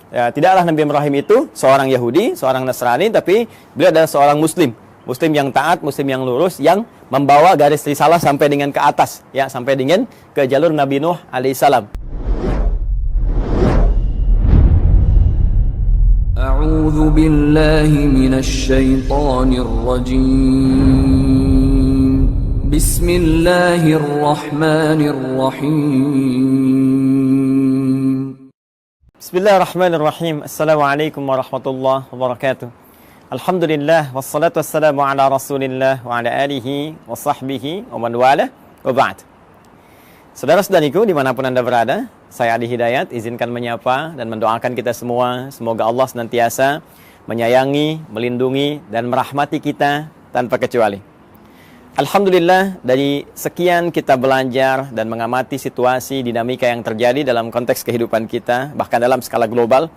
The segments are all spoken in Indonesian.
Ya, tidaklah Nabi Ibrahim itu seorang Yahudi, seorang Nasrani, tapi beliau adalah seorang Muslim. Muslim yang taat, Muslim yang lurus, yang membawa garis risalah sampai dengan ke atas, ya, sampai dengan ke jalur Nabi Nuh alaihissalam. A'udzu billahi minasy syaithanir rajim. Bismillahirrahmanirrahim. Bismillahirrahmanirrahim. Assalamualaikum warahmatullahi wabarakatuh. Alhamdulillah wassalatu wassalamu ala Rasulillah wa ala alihi wa sahbihi wa man wala wa ba'd. Saudara-saudariku dimanapun Anda berada, saya Adi Hidayat izinkan menyapa dan mendoakan kita semua, semoga Allah senantiasa menyayangi, melindungi dan merahmati kita tanpa kecuali. Alhamdulillah, dari sekian kita belajar dan mengamati situasi dinamika yang terjadi dalam konteks kehidupan kita, bahkan dalam skala global,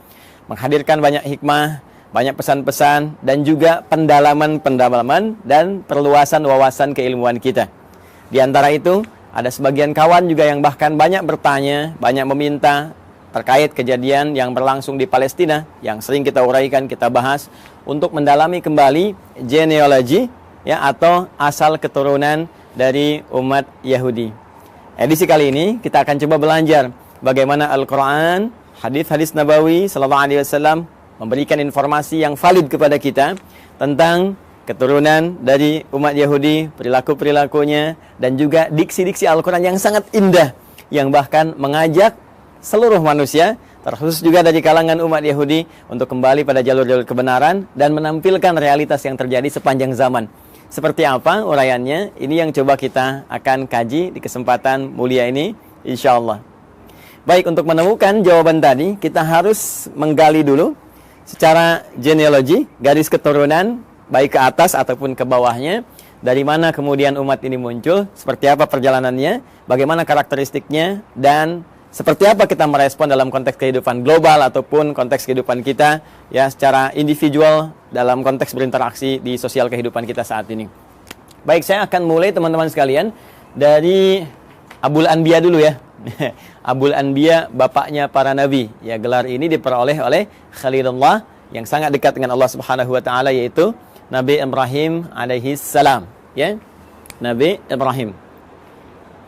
menghadirkan banyak hikmah, banyak pesan-pesan, dan juga pendalaman-pendalaman dan perluasan wawasan keilmuan kita. Di antara itu, ada sebagian kawan juga yang bahkan banyak bertanya, banyak meminta terkait kejadian yang berlangsung di Palestina, yang sering kita uraikan, kita bahas, untuk mendalami kembali genealogi, ya, atau asal keturunan dari umat Yahudi. Edisi kali ini kita akan coba belajar bagaimana Al-Quran, hadis-hadis Nabawi Sallallahu Alaihi Wasallam memberikan informasi yang valid kepada kita tentang keturunan dari umat Yahudi, perilaku-perilakunya, dan juga diksi-diksi Al-Quran yang sangat indah, yang bahkan mengajak seluruh manusia, terkhusus juga dari kalangan umat Yahudi, untuk kembali pada jalur-jalur kebenaran dan menampilkan realitas yang terjadi sepanjang zaman. Seperti apa uraiannya? Ini yang coba kita akan kaji di kesempatan mulia ini, insyaallah. Baik, untuk menemukan jawaban tadi, kita harus menggali dulu secara genealogi, garis keturunan, baik ke atas ataupun ke bawahnya, dari mana kemudian umat ini muncul, seperti apa perjalanannya, bagaimana karakteristiknya, dan seperti apa kita merespon dalam konteks kehidupan global ataupun konteks kehidupan kita, ya, secara individual dalam konteks berinteraksi di sosial kehidupan kita saat ini. Baik, saya akan mulai teman-teman sekalian dari Abul Anbiya dulu, ya. Abul Anbiya, bapaknya para nabi. Ya, gelar ini diperoleh oleh Khalilullah yang sangat dekat dengan Allah Subhanahu wa taala, yaitu Nabi Ibrahim alaihi salam, ya. Nabi Ibrahim.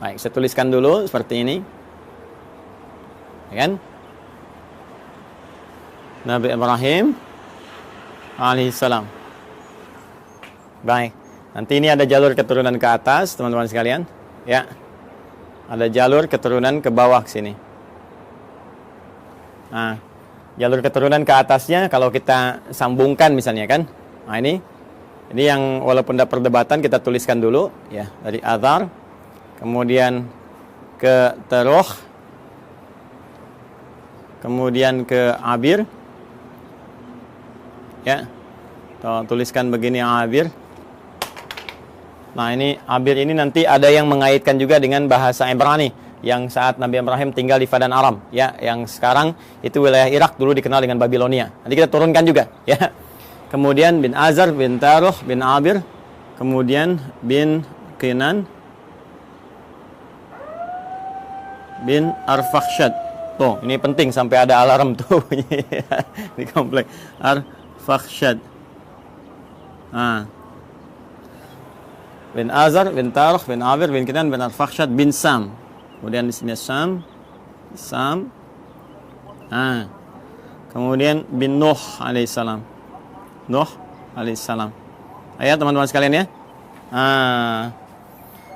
Baik, saya tuliskan dulu seperti ini. Ya kan? Nabi Ibrahim alaihissalam. Baik, nanti ini ada jalur keturunan ke atas, teman-teman sekalian, ya. Ada jalur keturunan ke bawah ke sini. Nah, jalur keturunan ke atasnya kalau kita sambungkan misalnya, kan. Nah, ini yang walaupun ada perdebatan, kita tuliskan dulu, ya, dari Azar, kemudian ke Teruh, kemudian ke Abir, ya, tuliskan begini Abir. Nah, ini Abir ini nanti ada yang mengaitkan juga dengan bahasa Ibrani yang saat Nabi Ibrahim tinggal di Padan Aram, ya, yang sekarang itu wilayah Irak, dulu dikenal dengan Babilonia. Nanti kita turunkan juga, ya. Kemudian bin Azar, bin Taruh, bin Abir, kemudian bin Kinan, bin Arfakhshad. Tuh, ini penting sampai ada alarm tuh di komplek. Arfakhshad. Nah. Bin Azar, bin Taruh, bin Abir, bin Kinan, bin Arfakhshad, bin Sam. Kemudian di sini Sam. Nah. Kemudian bin Nuh alaihissalam. Nuh alaihissalam. Ayo teman-teman sekalian, ya. Nah.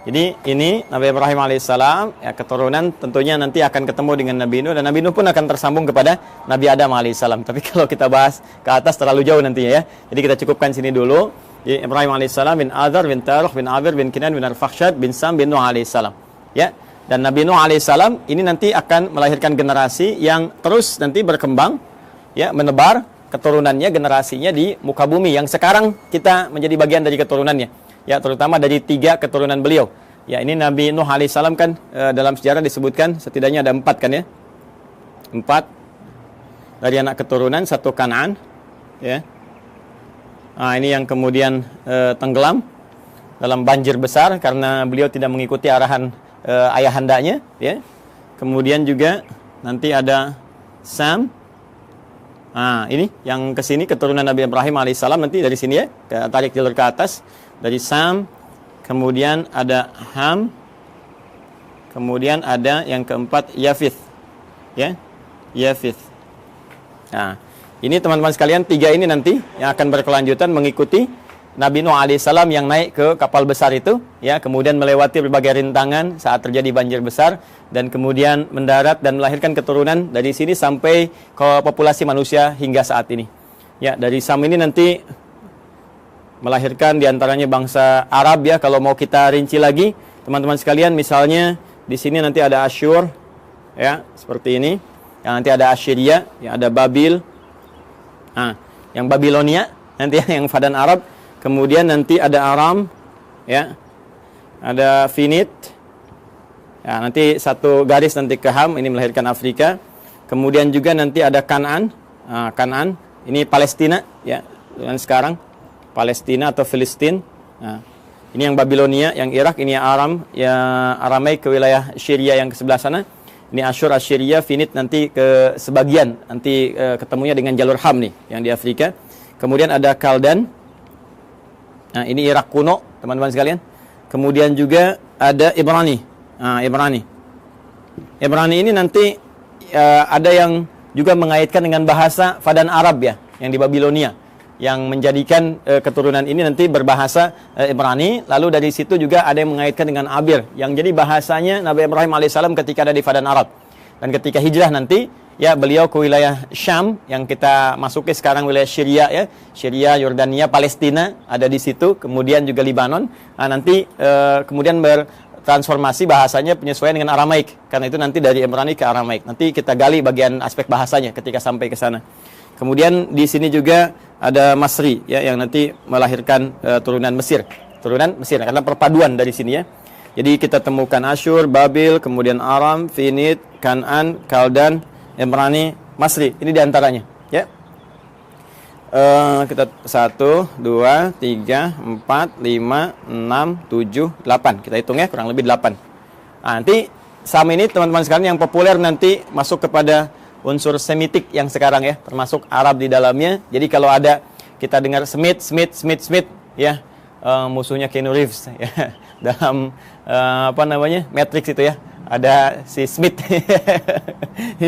Jadi ini Nabi Ibrahim alaihissalam, ya, keturunan tentunya nanti akan ketemu dengan Nabi Nuh, dan Nabi Nuh pun akan tersambung kepada Nabi Adam alaihissalam. Tapi kalau kita bahas ke atas terlalu jauh nantinya, ya. Jadi kita cukupkan sini dulu. Jadi Ibrahim alaihissalam, bin Azar, bin Taruh, bin Abir, bin Kinan, bin Arfakhshad, bin Sam, bin Nuh alaihissalam. Ya. Dan Nabi Nuh alaihissalam ini nanti akan melahirkan generasi yang terus nanti berkembang, ya, menebar keturunannya, generasinya di muka bumi yang sekarang kita menjadi bagian dari keturunannya. Ya, terutama dari 3 keturunan beliau. Ya, ini Nabi Nuh alaihissalam kan dalam sejarah disebutkan setidaknya ada 4, kan, ya. 4 dari anak keturunan, 1 Kan'an, ya. Nah, ini yang kemudian tenggelam dalam banjir besar karena beliau tidak mengikuti arahan ayahandanya, ya. Kemudian juga nanti ada Sam, Nah, ini yang ke sini keturunan Nabi Ibrahim alaihissalam, nanti dari sini ya, tarik jalur ke atas dari Sam, kemudian ada Ham, kemudian ada yang keempat Yafith. Ya. Yafith. Nah, ini teman-teman sekalian, tiga ini nanti yang akan berkelanjutan mengikuti Nabi Nuh alaihissalam yang naik ke kapal besar itu, ya, kemudian melewati berbagai rintangan saat terjadi banjir besar, dan kemudian mendarat dan melahirkan keturunan dari sini sampai ke populasi manusia hingga saat ini. Ya, dari Sam ini nanti melahirkan diantaranya bangsa Arab, ya. Kalau mau kita rinci lagi, teman-teman sekalian, misalnya di sini nanti ada Asyur, ya, seperti ini. Yang nanti ada Assyria, yang ada Babil. Nah, yang Babilonia nanti yang Fadan Arab. Kemudian nanti ada Aram, ya, ada Finit, ya, nanti satu garis nanti ke Ham, ini melahirkan Afrika. Kemudian juga nanti ada Kanaan, Kanaan, ini Palestina, ya, dan sekarang Palestina atau Filistin. Nah, ini yang Babilonia, yang Irak, ini yang Aram, ya, Aramai ke wilayah Syria yang ke sebelah sana. Ini Asyur, Assyria, Finit nanti ke sebagian, nanti ketemunya dengan jalur Ham nih, yang di Afrika. Kemudian ada Kaldan. Nah, ini Irak kuno, teman-teman sekalian. Kemudian juga ada Ibrani. Nah, Ibrani ini nanti ada yang juga mengaitkan dengan bahasa Fadan Arab, ya, yang di Babilonia, yang menjadikan keturunan ini nanti berbahasa Ibrani. Lalu dari situ juga ada yang mengaitkan dengan Abir, yang jadi bahasanya Nabi Ibrahim alaihissalam ketika ada di Fadan Arab. Dan ketika hijrah nanti, ya, beliau ke wilayah Syam, yang kita masuki sekarang wilayah Syria, ya, Syria, Yordania, Palestina ada di situ, kemudian juga Libanon. Nah, nanti kemudian bertransformasi bahasanya penyesuaian dengan Aramaik, karena itu nanti dari Ibrani ke Aramaik. Nanti kita gali bagian aspek bahasanya ketika sampai ke sana. Kemudian di sini juga ada Masri, ya, yang nanti melahirkan turunan Mesir, karena perpaduan dari sini, ya. Jadi kita temukan Asyur, Babil, kemudian Aram, Finit, Kanaan, Kaldan, Ibrani, Masri. Ini diantaranya, ya. Kita 1, 2, 3, 4, 5, 6, 7, 8. Kita hitung, ya, kurang lebih 8. Nah, nanti Sam ini teman-teman sekalian yang populer nanti masuk kepada unsur Semitik yang sekarang, ya, termasuk Arab di dalamnya. Jadi kalau ada kita dengar Smith, ya, musuhnya Keanu Reeves, ya, dalam Matrix itu, ya, ada si Smith.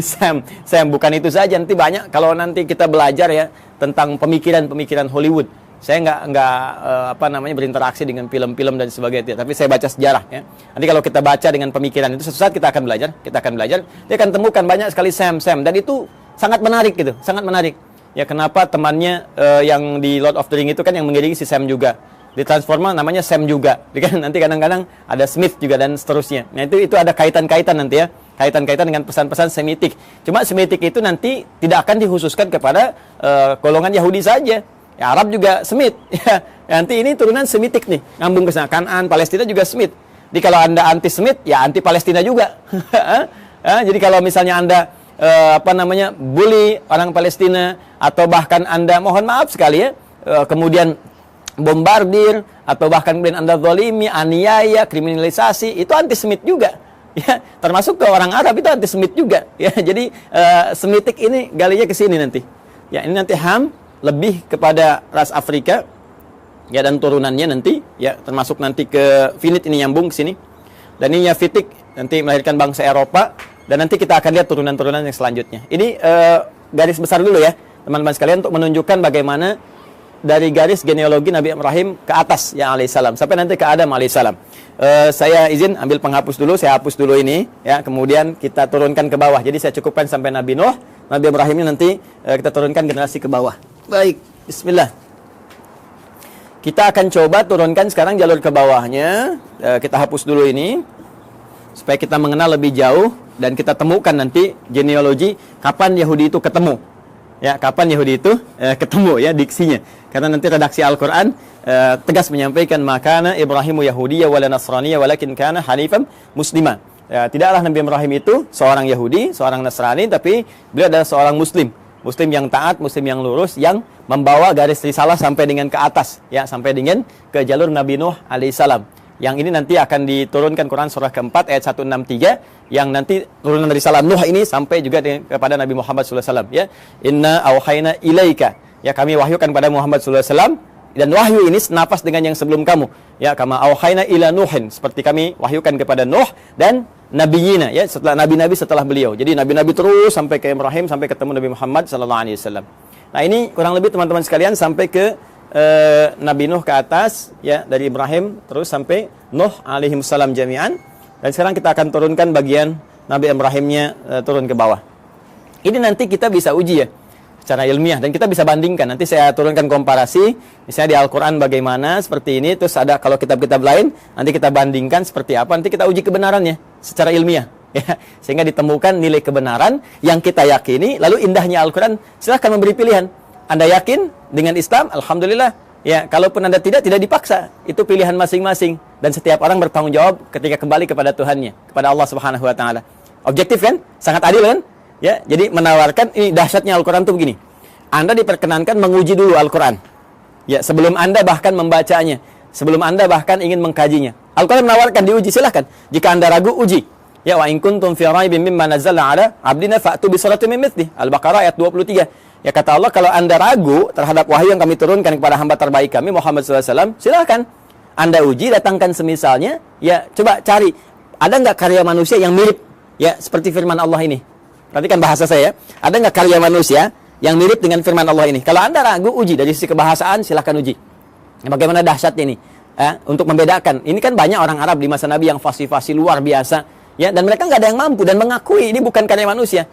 Sam bukan itu saja, nanti banyak kalau nanti kita belajar, ya, tentang pemikiran Hollywood. Saya nggak berinteraksi dengan film-film dan sebagainya, tapi saya baca sejarah, ya. Nanti kalau kita baca dengan pemikiran itu, suatu saat kita akan belajar, dia akan temukan banyak sekali Sam, dan itu sangat menarik gitu, sangat menarik. Ya, kenapa temannya yang di Lord of the Ring itu kan yang mengiringi si Sam juga. Di Transformer namanya Sam juga. Nanti kadang-kadang ada Smith juga dan seterusnya. Nah, itu ada kaitan-kaitan nanti, ya. Kaitan-kaitan dengan pesan-pesan Semitik. Cuma Semitik itu nanti tidak akan dikhususkan kepada golongan Yahudi saja. Ya, Arab juga Semit. Ya, nanti ini turunan Semitik nih. Ngambung ke sana. Kanaan, Palestina juga Semit. Jadi kalau Anda anti Semit, ya anti Palestina juga. Jadi kalau misalnya Anda bully orang Palestina, atau bahkan Anda, mohon maaf sekali, ya, kemudian bombardir, atau bahkan kemudian Anda zalimi, aniaya, kriminalisasi, itu antisemit juga, ya. Termasuk ke orang Arab itu antisemit juga, ya. Jadi Semitik ini galinya ke sini nanti, ya. Ini nanti Ham lebih kepada ras Afrika, ya, dan turunannya nanti, ya, termasuk nanti ke Finit ini nyambung ke sini, dan ini Yafitik nanti melahirkan bangsa Eropa, dan nanti kita akan lihat turunan-turunan yang selanjutnya. Ini garis besar dulu, ya, teman-teman sekalian, untuk menunjukkan bagaimana dari garis genealogi Nabi Ibrahim ke atas, ya, alaihissalam, sampai nanti ke Adam alaihissalam. Saya izin ambil penghapus dulu, saya hapus dulu ini, ya, kemudian kita turunkan ke bawah. Jadi saya cukupkan sampai Nabi Nuh, Nabi Ibrahim ini nanti kita turunkan generasi ke bawah. Baik, bismillah. Kita akan coba turunkan sekarang jalur ke bawahnya. Kita hapus dulu ini supaya kita mengenal lebih jauh dan kita temukan nanti genealogi kapan Yahudi itu ketemu. Ya, kapan Yahudi itu ketemu, ya, diksinya. Karena nanti redaksi Al-Qur'an tegas menyampaikan makana Ibrahimu Yahudiyya wala Nasraniyya walakin kana hanifan muslima. Ya, tidaklah Nabi Ibrahim itu seorang Yahudi, seorang Nasrani, tapi beliau adalah seorang Muslim. Muslim yang taat, Muslim yang lurus, yang membawa garis risalah sampai dengan ke atas, ya, sampai dengan ke jalur Nabi Nuh alaihissalam. Yang ini nanti akan diturunkan Quran surah keempat ayat 163 yang nanti turunan dari salam Nuh ini sampai juga kepada Nabi Muhammad SAW ya. Inna auhayna ilaika. Ya, kami wahyukan pada Muhammad SAW, dan wahyu ini senapas dengan yang sebelum kamu. Ya, kama auhayna ila Nuhin, seperti kami wahyukan kepada Nuh dan nabiyina ya, setelah nabi-nabi setelah beliau. Jadi nabi-nabi terus sampai ke Ibrahim, sampai ketemu Nabi Muhammad SAW. Nah, ini kurang lebih teman-teman sekalian sampai ke Nabi Nuh ke atas ya, dari Ibrahim terus sampai Nuh alaihissalam jami'an. Dan sekarang kita akan turunkan bagian Nabi Ibrahimnya turun ke bawah. Ini nanti kita bisa uji ya secara ilmiah, dan kita bisa bandingkan. Nanti saya turunkan komparasi, misalnya di Al-Quran bagaimana seperti ini, terus ada kalau kitab-kitab lain, nanti kita bandingkan seperti apa, nanti kita uji kebenarannya secara ilmiah ya, sehingga ditemukan nilai kebenaran yang kita yakini. Lalu indahnya Al-Quran, silahkan memberi pilihan. Anda yakin dengan Islam, alhamdulillah ya. Kalaupun Anda tidak dipaksa, itu pilihan masing-masing, dan setiap orang bertanggung jawab ketika kembali kepada Tuhannya, kepada Allah Subhanahu wa taala. Objektif kan? Sangat adil kan? Ya, jadi menawarkan, ini dahsyatnya Al-Quran tuh begini. Anda diperkenankan menguji dulu Al-Quran. Ya, sebelum Anda bahkan membacanya, sebelum Anda bahkan ingin mengkajinya. Al-Quran menawarkan diuji, silahkan. Jika Anda ragu, uji. Ya, wa in kuntum fi raibin mimma nazzalna ala abdina fa'tu bi suratin min mithlihi. Al-Baqarah ayat 23. Ya, kata Allah, kalau Anda ragu terhadap wahyu yang kami turunkan kepada hamba terbaik kami Muhammad SAW, silahkan Anda uji, datangkan semisalnya. Ya, coba cari, ada nggak karya manusia yang mirip ya seperti firman Allah ini. Perhatikan bahasa saya. Ada nggak karya manusia yang mirip dengan firman Allah ini? Kalau Anda ragu, uji. Dari sisi kebahasaan, silahkan uji. Bagaimana dahsyatnya ini untuk membedakan. Ini kan banyak orang Arab di masa Nabi yang fasih-fasih luar biasa ya, dan mereka nggak ada yang mampu dan mengakui ini bukan karya manusia.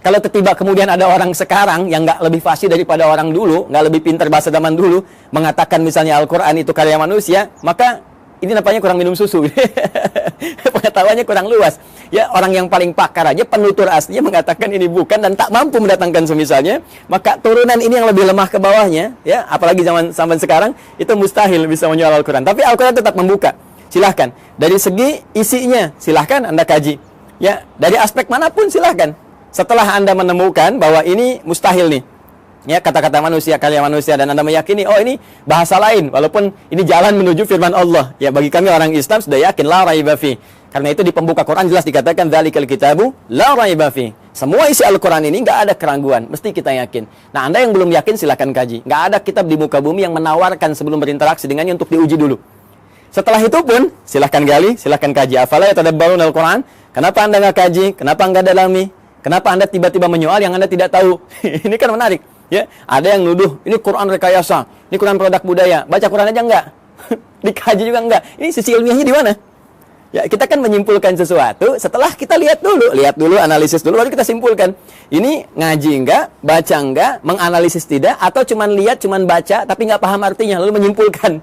Kalau tiba kemudian ada orang sekarang yang nggak lebih fasih daripada orang dulu, nggak lebih pintar bahasa zaman dulu, mengatakan misalnya Al-Quran itu karya manusia, maka ini nampaknya kurang minum susu. Pengetahuannya kurang luas. Ya, orang yang paling pakar aja, penutur aslinya mengatakan ini bukan dan tak mampu mendatangkan semisalnya, maka turunan ini yang lebih lemah ke bawahnya, ya, apalagi zaman sekarang, itu mustahil bisa menjual Al-Quran. Tapi Al-Quran tetap membuka. Silahkan. Dari segi isinya, silahkan Anda kaji. Ya, dari aspek manapun silahkan. Setelah Anda menemukan bahwa ini mustahil nih, ya, kata-kata manusia, karya manusia, dan Anda meyakini, oh ini bahasa lain, walaupun ini jalan menuju firman Allah. Ya, bagi kami orang Islam sudah yakin, la raiba fi. Karena itu di pembuka Quran jelas dikatakan, dzalikal kitabu la raiba fi. Semua isi Al-Quran ini nggak ada keraguan, mesti kita yakin. Nah, Anda yang belum yakin silahkan kaji. Nggak ada kitab di muka bumi yang menawarkan sebelum berinteraksi dengannya untuk diuji dulu. Setelah itu pun, silahkan gali, silahkan kaji. Afala yatadabbaruna al-Quran? Kenapa Anda nggak kaji? Kenapa nggak dalami? Kenapa Anda tiba-tiba menyoal yang Anda tidak tahu? Ini kan menarik. Ya, ada yang nuduh, ini Quran rekayasa, ini Quran produk budaya. Baca Quran aja enggak? Dikaji juga enggak? Ini sisi ilmiahnya di mana? Ya, kita kan menyimpulkan sesuatu setelah kita lihat dulu, analisis dulu, baru kita simpulkan. Ini ngaji enggak, baca enggak, menganalisis tidak, atau cuman lihat, cuman baca, tapi enggak paham artinya, lalu menyimpulkan.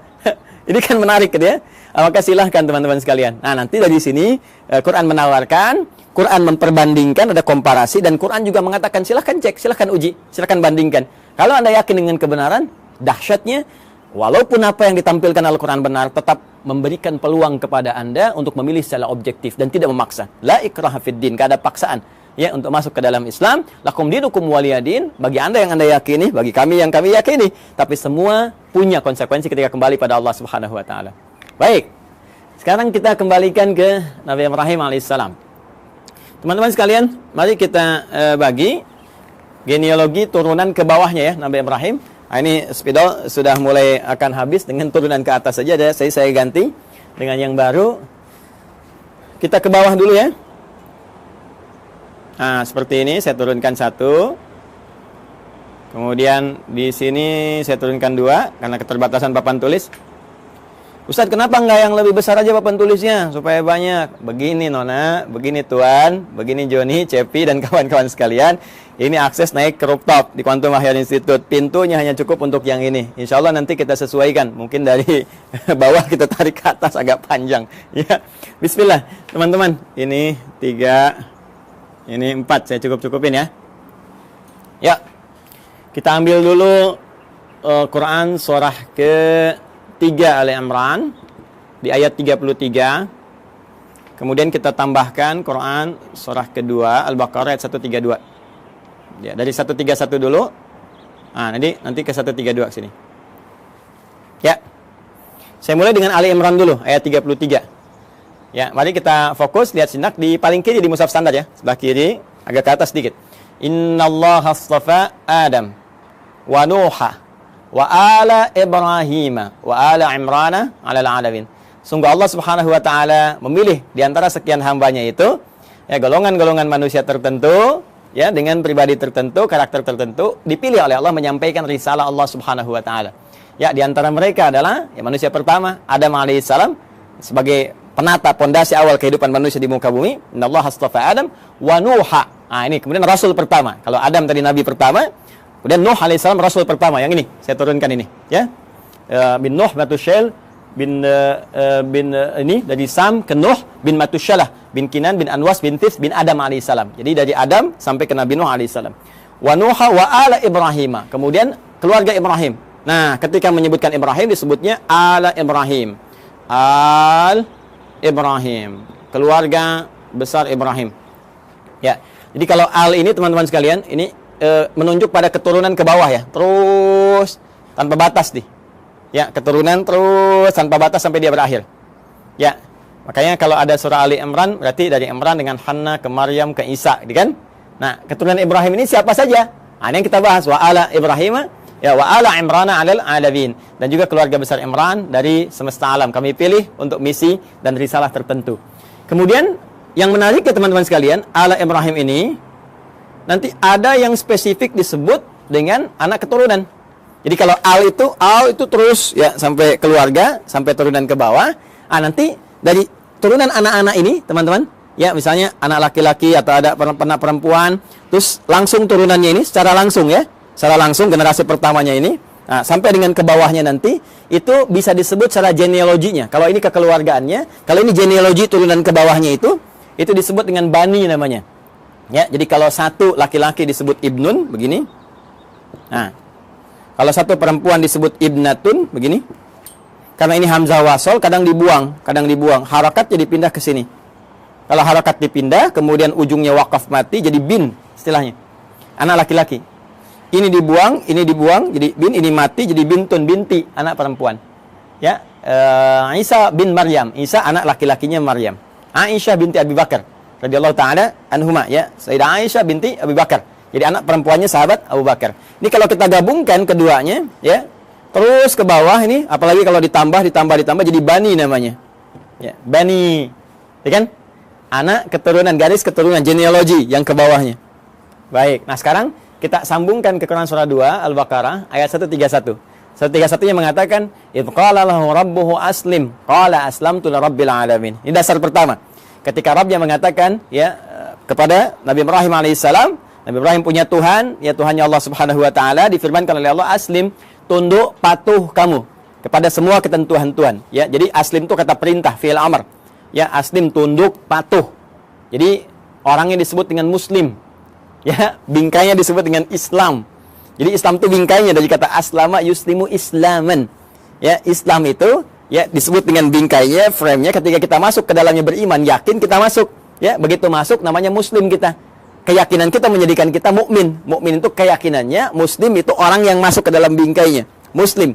Ini kan menarik gitu ya. Maka silahkan teman-teman sekalian. Nah, nanti dari sini Quran menawarkan, Quran memperbandingkan, ada komparasi, dan Quran juga mengatakan silahkan cek, silahkan uji, silahkan bandingkan. Kalau Anda yakin dengan kebenaran, dahsyatnya, walaupun apa yang ditampilkan Al-Quran benar, tetap memberikan peluang kepada Anda untuk memilih secara objektif dan tidak memaksa. La ikraha fid din, gak ada paksaan ya untuk masuk ke dalam Islam. Lakum dinukum waliyadin, bagi Anda yang Anda yakini, bagi kami yang kami yakini. Tapi semua punya konsekuensi ketika kembali pada Allah Subhanahu wa taala. Baik. Sekarang kita kembalikan ke Nabi Ibrahim alaihissalam. Teman-teman sekalian, mari kita bagi genealogi turunan ke bawahnya ya, Nabi Ibrahim. Nah, ini spidol sudah mulai akan habis, dengan turunan ke atas saja. Saya ganti dengan yang baru. Kita ke bawah dulu ya. Nah, seperti ini saya turunkan satu. Kemudian di sini saya turunkan dua karena keterbatasan papan tulis. Ustaz, kenapa enggak yang lebih besar aja papan tulisnya supaya banyak? Begini Nona, begini Tuan, begini Joni, Cepi, dan kawan-kawan sekalian. Ini akses naik ke rooftop di Quantum Ahyan Institute. Pintunya hanya cukup untuk yang ini. Insya Allah nanti kita sesuaikan. Mungkin dari bawah kita tarik ke atas agak panjang. Ya, Bismillah teman-teman. Ini 3, ini 4. Saya cukup-cupin ya. Ya, kita ambil dulu Quran surah ke 3 Ali Imran di ayat 33. Kemudian kita tambahkan Quran surah kedua Al-Baqarah ayat 132. Ya, dari 131 dulu. Nah, nanti ke 132 sini. Ya. Saya mulai dengan Ali Imran dulu, ayat 33. Ya, mari kita fokus lihat sinak di paling kiri di mushaf standar ya, sebelah kiri, agak ke atas sedikit. Innallaha astafa Adam wa Nuha wa ala Ibrahim wa ala Imrana 'alal 'alamin. Sungguh Allah Subhanahu wa taala memilih di antara sekian hambanya itu ya golongan-golongan manusia tertentu ya dengan pribadi tertentu, karakter tertentu dipilih oleh Allah menyampaikan risalah Allah Subhanahu wa taala. Ya, di antara mereka adalah ya, manusia pertama Adam alaihissalam sebagai penata pondasi awal kehidupan manusia di muka bumi. Innallaha astafa Adam wa Nuha. Nah, ini kemudian rasul pertama. Kalau Adam tadi nabi pertama, kemudian Nuh alaihissalam rasul pertama. Yang ini saya turunkan ini, ya. Bin Nuh Matusyail bin ini dari Sam ke Nuh bin Matusyalah bin Kinan bin Anwas bin Tis bin Adam alaihissalam. Jadi dari Adam sampai ke Nabi Nuh alaihissalam. Wa Nuha wa ala Ibrahim. Kemudian keluarga Ibrahim. Nah, ketika menyebutkan Ibrahim disebutnya ala Ibrahim. Al Ibrahim, keluarga besar Ibrahim. Ya. Jadi kalau al ini teman-teman sekalian, ini menunjuk pada keturunan ke bawah ya. Terus tanpa batas nih. Ya, keturunan terus tanpa batas sampai dia berakhir. Ya. Makanya kalau ada surah Ali Imran berarti dari Imran dengan Hanna ke Maryam ke Isa, gitu kan? Nah, keturunan Ibrahim ini siapa saja? Nah, ini yang kita bahas wa ala Ibrahim ya wa ala Imrana 'alal 'alamin, dan juga keluarga besar Imran dari semesta alam. Kami pilih untuk misi dan risalah tertentu. Kemudian yang menarik ya teman-teman sekalian, ala Ibrahim ini nanti ada yang spesifik disebut dengan anak keturunan. Jadi kalau al itu terus ya sampai keluarga, sampai turunan ke bawah. Nanti dari turunan anak-anak ini, teman-teman, ya misalnya anak laki-laki atau ada anak perempuan, terus langsung turunannya ini secara langsung ya. Secara langsung generasi pertamanya ini, sampai dengan ke bawahnya nanti, itu bisa disebut secara genealoginya. Kalau ini kekeluargaannya, kalau ini genealogi turunan ke bawahnya itu disebut dengan bani namanya. Ya, jadi kalau satu laki-laki disebut ibnun, begini. Nah, kalau satu perempuan disebut ibnatun, begini. Karena ini hamzah wasol, kadang dibuang. Harakat jadi pindah ke sini. Kalau harakat dipindah, kemudian ujungnya wakaf mati, jadi bin istilahnya. Anak laki-laki. Ini dibuang, jadi bin, ini mati, jadi bintun, binti, anak perempuan. Ya, Isa bin Maryam, Isa anak laki-lakinya Maryam. Aisyah binti Abi Bakar, radhiyallahu taala anhuma, ya, Sayyidah Aisyah binti Abi Bakar. Jadi anak perempuannya sahabat Abu Bakar. Ini kalau kita gabungkan keduanya, ya, terus ke bawah ini, apalagi kalau ditambah, jadi bani namanya. Ya, bani, ya kan? Anak keturunan, garis keturunan, genealogi yang ke bawahnya. Baik, nah sekarang kita sambungkan ke Quran surah 2 Al-Baqarah ayat 131. 131-nya mengatakan, "Idz qala lahu rabbuhu aslim, qala aslamtu lirabbil alamin." Ini dasar pertama. Ketika Rabbnya mengatakan ya kepada Nabi Ibrahim alaihissalam, Nabi Ibrahim punya Tuhan, ya Tuhannya Allah Subhanahu wa taala, difirmankan oleh Allah, "Aslim, tunduk patuh kamu kepada semua ketentuan Tuhan." Ya, jadi aslim itu kata perintah, fi'il amr. Ya, aslim tunduk patuh. Jadi orangnya disebut dengan muslim. Ya, bingkainya disebut dengan Islam. Jadi Islam itu bingkainya dari kata aslama yuslimu islaman. Ya, Islam itu ya disebut dengan bingkainya, frame-nya, ketika kita masuk ke dalamnya beriman, yakin kita masuk. Ya, begitu masuk namanya muslim kita. Keyakinan kita menjadikan kita mukmin. Mukmin itu keyakinannya, muslim itu orang yang masuk ke dalam bingkainya. Muslim.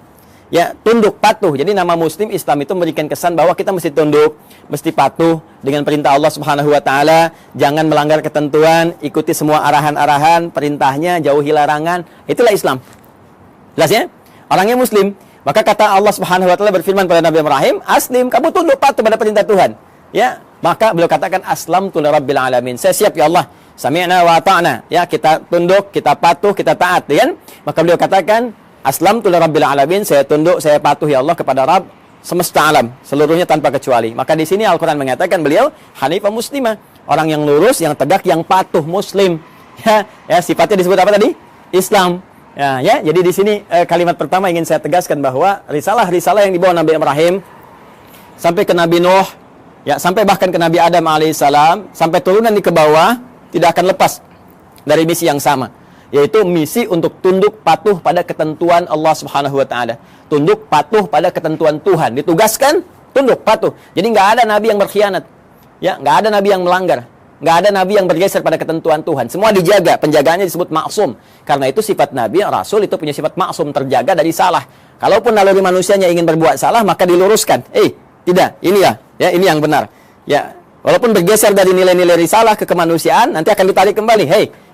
Ya, tunduk patuh. Jadi nama muslim Islam itu memberikan kesan bahwa kita mesti tunduk, mesti patuh dengan perintah Allah Subhanahu wa taala, jangan melanggar ketentuan, ikuti semua arahan-arahan, perintahnya, jauhi larangan. Itulah Islam. Jelas ya? Orangnya muslim. Maka kata Allah Subhanahu wa taala berfirman pada Nabi Ibrahim, "Aslim, kamu tunduk patuh pada perintah Tuhan." Ya, maka beliau katakan aslamtu lirabbil alamin. Saya siap ya Allah. Sami'na wa ata'na. Ya, kita tunduk, kita patuh, kita taat, ya kan? Maka beliau katakan aslamtu lirabbil alamin, saya tunduk, saya patuh ya Allah kepada Rabb semesta alam, seluruhnya tanpa kecuali. Maka di sini Al-Qur'an mengatakan beliau hanifah muslimah, orang yang lurus, yang tegak, yang patuh, muslim. Ya, sifatnya disebut apa tadi? Islam. Ya, jadi di sini kalimat pertama ingin saya tegaskan bahwa risalah-risalah yang dibawa Nabi Ibrahim sampai ke Nabi Nuh, ya, sampai bahkan ke Nabi Adam alaihissalam, sampai turunan di ke bawah, tidak akan lepas dari misi yang sama, yaitu misi untuk tunduk patuh pada ketentuan Allah Subhanahu wa taala. Tunduk patuh pada ketentuan Tuhan. Ditugaskan tunduk patuh. Jadi nggak ada nabi yang berkhianat. Ya, nggak ada nabi yang melanggar. Nggak ada nabi yang bergeser pada ketentuan Tuhan. Semua dijaga, penjagaannya disebut maksum. Karena itu sifat nabi, rasul itu punya sifat maksum, terjaga dari salah. Kalaupun naluri manusianya ingin berbuat salah, maka diluruskan. Tidak, ini ya ini yang benar. Ya, walaupun bergeser dari nilai-nilai risalah ke kemanusiaan, nanti akan ditarik kembali.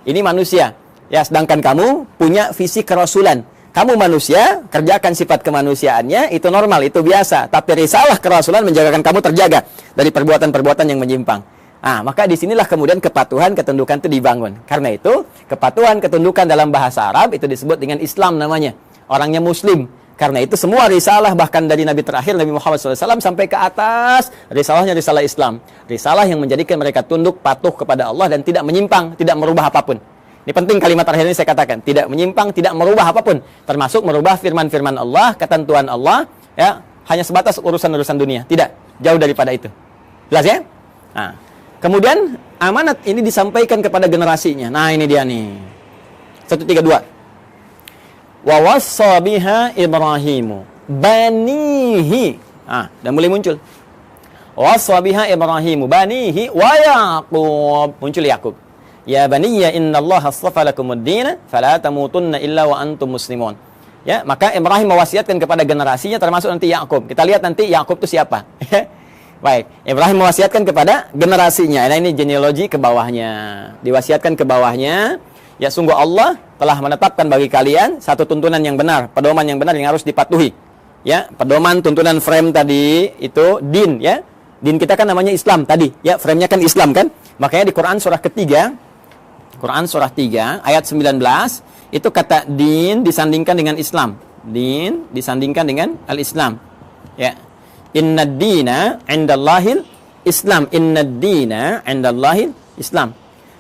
Ini manusia. Ya, sedangkan kamu punya visi kerasulan. Kamu manusia, kerjakan sifat kemanusiaannya, itu normal, itu biasa. Tapi risalah kerasulan menjagakan kamu terjaga dari perbuatan-perbuatan yang menyimpang. Maka disinilah kemudian kepatuhan, ketundukan itu dibangun. Karena itu, kepatuhan, ketundukan dalam bahasa Arab itu disebut dengan Islam namanya. Orangnya Muslim. Karena itu semua risalah, bahkan dari Nabi terakhir, Nabi Muhammad SAW, sampai ke atas, risalahnya risalah Islam. Risalah yang menjadikan mereka tunduk, patuh kepada Allah, dan tidak menyimpang, tidak merubah apapun. Ini penting kalimat terakhir ini saya katakan. Tidak menyimpang, tidak merubah apapun. Termasuk merubah firman-firman Allah, ketentuan Allah, ya, hanya sebatas urusan-urusan dunia. Tidak, jauh daripada itu. Jelas ya? Kemudian, amanat ini disampaikan kepada generasinya. Nah, ini dia nih. 132. Wa wassa biha Ibrahimu banihi. Dan mulai muncul. Wassa biha Ibrahimu banihi wa Yaqub. Muncul Yaqub. Ya baniya innallaha astafa lakumuddin fala tamutunna illa wa antum muslimun. Ya, maka Ibrahim mewasiatkan kepada generasinya termasuk nanti Yaqub. Kita lihat nanti Yaqub itu siapa. Baik, Ibrahim mewasiatkan kepada generasinya. Nah, ini genealogi ke bawahnya. Diwasiatkan ke bawahnya. Ya, sungguh Allah telah menetapkan bagi kalian satu tuntunan yang benar, pedoman yang benar yang harus dipatuhi. Ya, pedoman tuntunan frame tadi itu din, ya. Din kita kan namanya Islam tadi, ya, frame-nya kan Islam kan? Makanya di Quran surah ketiga, Quran surah 3 ayat 19 itu kata din disandingkan dengan Islam. Din disandingkan dengan al-Islam. Ya. Innad dina 'indallahil Islam. Innad dina 'indallahil Islam.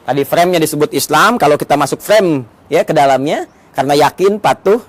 Tadi frame-nya disebut Islam, kalau kita masuk frame ya ke dalamnya karena yakin patuh,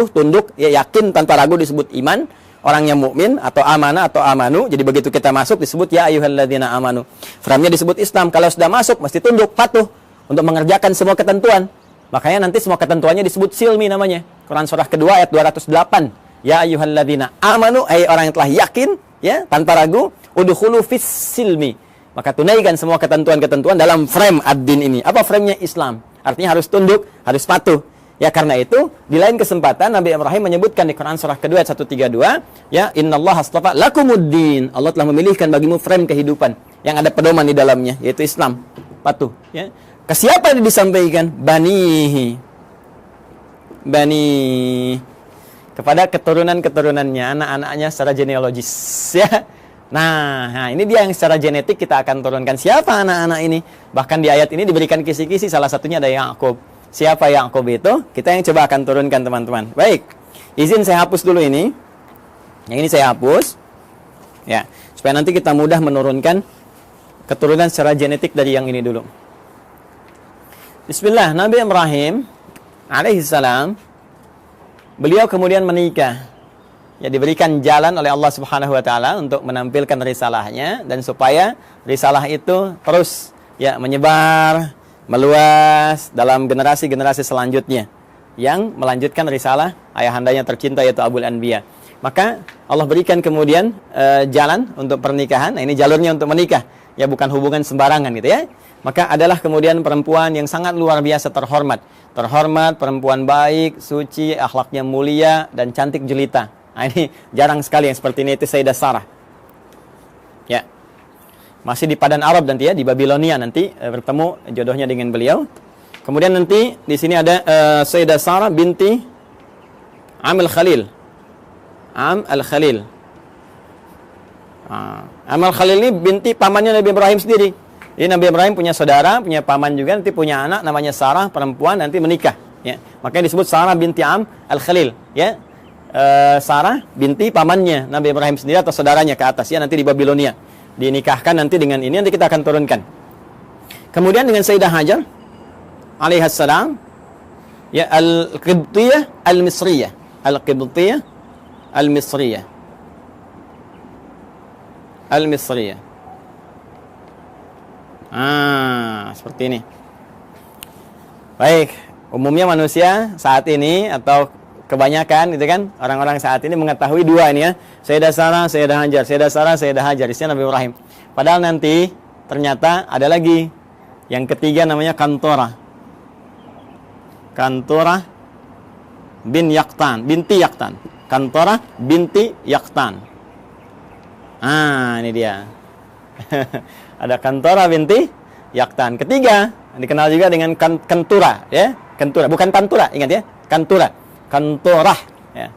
tunduk, ya, yakin tanpa ragu disebut iman, orangnya mukmin atau amanah atau amanu. Jadi begitu kita masuk disebut ya ayyuhalladzina amanu. Frame-nya disebut Islam. Kalau sudah masuk mesti tunduk, patuh untuk mengerjakan semua ketentuan. Makanya nanti semua ketentuannya disebut silmi namanya. Quran surah kedua ayat 208. Ya ayyuhalladzina amanu, orang yang telah yakin ya tanpa ragu, udkhulu fis silmi. Maka tunaikan semua ketentuan-ketentuan dalam frame ad-din ini. Apa frame-nya? Islam. Artinya harus tunduk, harus patuh. Ya, karena itu di lain kesempatan Nabi Ibrahim menyebutkan di Quran surah kedua ayat 132, ya innallaha astafa lakumuddin. Allah telah memilihkan bagimu frame kehidupan yang ada pedoman di dalamnya, yaitu Islam. Patuh, ya. Ke siapa ini disampaikan? Banihi. Kepada keturunan-keturunannya, anak-anaknya secara genealogis, ya. Nah, ini dia yang secara genetik kita akan turunkan. Siapa anak-anak ini? Bahkan di ayat ini diberikan kisi-kisi, salah satunya ada Yaqub. Siapa Yaqub itu? Kita yang coba akan turunkan, teman-teman. Baik, izin saya hapus dulu ini. Yang ini saya hapus. Ya, supaya nanti kita mudah menurunkan keturunan secara genetik dari yang ini dulu. Bismillah, Nabi Ibrahim alaihissalam, beliau kemudian menikah. Ya, diberikan jalan oleh Allah Subhanahu wa taala untuk menampilkan risalahnya dan supaya risalah itu terus ya menyebar, meluas dalam generasi-generasi selanjutnya yang melanjutkan risalah ayahandanya tercinta yaitu Abul Anbiya. Maka Allah berikan kemudian jalan untuk pernikahan. Nah, ini jalurnya untuk menikah. Ya, bukan hubungan sembarangan gitu ya. Maka adalah kemudian perempuan yang sangat luar biasa terhormat. Terhormat, perempuan baik, suci, akhlaknya mulia dan cantik jelita. Nah, ini jarang sekali yang seperti ini, itu Sayyidah Sarah. Ya. Masih di Padan Arab nanti ya, di Babilonia nanti bertemu jodohnya dengan beliau. Kemudian nanti di sini ada Sayyidah Sarah binti Am al-Khalil. Am al-Khalil. Am al-Khalil ini binti pamannya Nabi Ibrahim sendiri. Jadi Nabi Ibrahim punya saudara, punya paman juga, nanti punya anak namanya Sarah, perempuan, nanti menikah. Ya. Makanya disebut Sarah binti Am al-Khalil. Ya. Sarah binti pamannya Nabi Ibrahim sendiri atau saudaranya ke atas ya, nanti di Babilonia dinikahkan nanti dengan ini, nanti kita akan turunkan. Kemudian dengan Sayyidah Hajar alaihassalam ya, al-Qibtiyah al-Misriyah, al-Qibtiyah al-Misriyah, al-Misriyah. Seperti ini. Baik, umumnya manusia saat ini atau kebanyakan itu kan orang-orang saat ini mengetahui dua ini ya, Sayyidah Sarah, Sayyidah Hajar, Sayyidah Sarah, Sayyidah Hajar, istrinya Nabi Ibrahim. Padahal nanti ternyata ada lagi. Yang ketiga namanya Kantorah. Kantorah binti Yaqtan. Kantorah binti Yaqtan. Ini dia. Ada Kantorah binti Yaqtan. Ketiga, dikenal juga dengan Kantura, ya. Kantura, bukan Pantura, ingat ya. Kantorah, ya.